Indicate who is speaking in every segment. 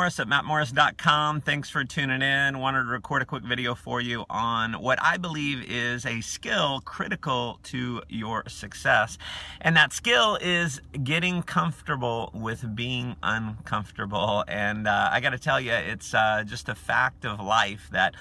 Speaker 1: Morris at mattmorris.com. Thanks for tuning in. Wanted to record a quick video for you on what I believe is a skill critical to your success. And that skill is getting comfortable with being uncomfortable. And I got to tell you, it's just a fact of life that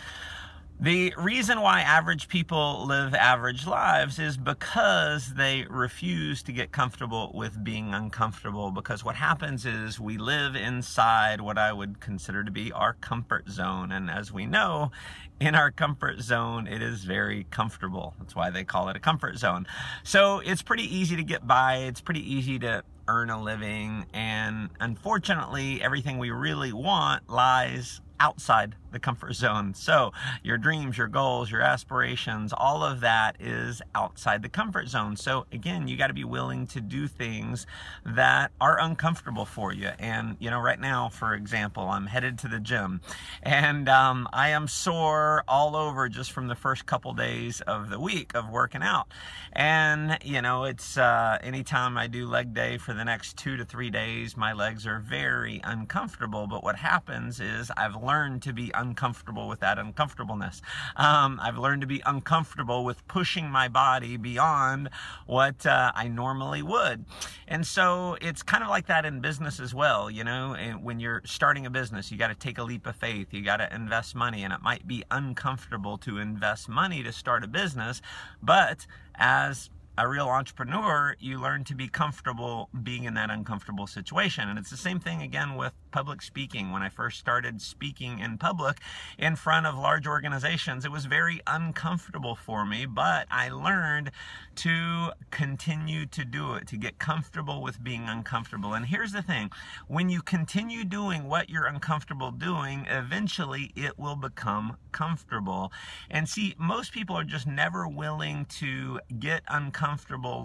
Speaker 1: the reason why average people live average lives is because they refuse to get comfortable with being uncomfortable. Because what happens is we live inside what I would consider to be our comfort zone. And as we know, in our comfort zone, it is very comfortable. That's why they call it a comfort zone. So it's pretty easy to get by. It's pretty easy to earn a living. And unfortunately, everything we really want lies outside the comfort zone. So your dreams, your goals, your aspirations, all of that is outside the comfort zone. So again, you got to be willing to do things that are uncomfortable for you. And you know, right now, for example, I'm headed to the gym and I am sore all over just from the first couple days of the week of working out. And you know, it's anytime I do leg day for the next 2 to 3 days, my legs are very uncomfortable. But what happens is I've learned to be uncomfortable with that uncomfortableness. I've learned to be uncomfortable with pushing my body beyond what I normally would. And so it's kind of like that in business as well. You know, and when you're starting a business, you got to take a leap of faith. You got to invest money, and it might be uncomfortable to invest money to start a business, but as a real entrepreneur, you learn to be comfortable being in that uncomfortable situation. And it's the same thing again with public speaking. When I first started speaking in public in front of large organizations, it was very uncomfortable for me, but I learned to continue to do it, to get comfortable with being uncomfortable. And here's the thing, when you continue doing what you're uncomfortable doing, eventually it will become comfortable. And see, most people are just never willing to get uncomfortable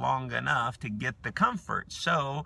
Speaker 1: long enough to get the comfort. So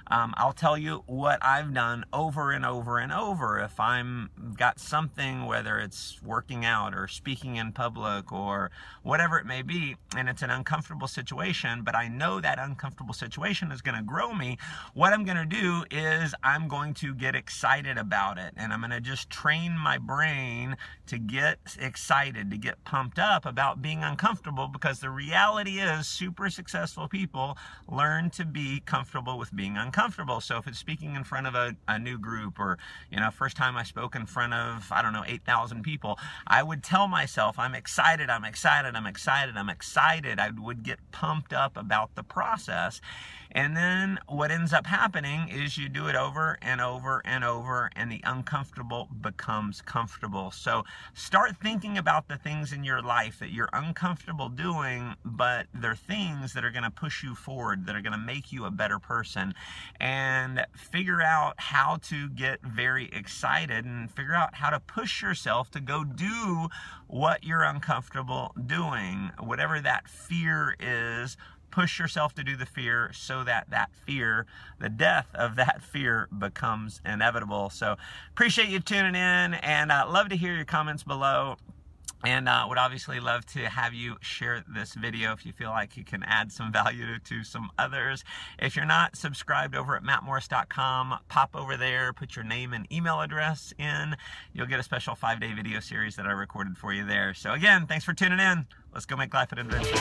Speaker 1: I'll tell you what I've done over and over and over. If I'm got something, whether it's working out or speaking in public or whatever it may be, and it's an uncomfortable situation, but I know that uncomfortable situation is going to grow me, what I'm going to do is I'm going to get excited about it, and I'm going to just train my brain to get excited, to get pumped up about being uncomfortable, because the reality is super successful people learn to be comfortable with being uncomfortable. So if it's speaking in front of a new group, or you know, first time I spoke in front of, I don't know, 8,000 people, I would tell myself, I'm excited, I'm excited, I'm excited, I'm excited. I would get pumped up about the process. And then what ends up happening is you do it over and over and over, and the uncomfortable becomes comfortable. So start thinking about the things in your life that you're uncomfortable doing, but they're things that are going to push you forward, that are going to make you a better person. And figure out how to get very excited, and figure out how to push yourself to go do what you're uncomfortable doing. Whatever that fear is, push yourself to do the fear, so that that fear, the death of that fear, becomes inevitable. So appreciate you tuning in, and love to hear your comments below. And would obviously love to have you share this video if you feel like you can add some value to some others. If you're not subscribed over at mattmorris.com, pop over there, put your name and email address in. You'll get a special 5-day video series that I recorded for you there. So again, thanks for tuning in. Let's go make life an adventure.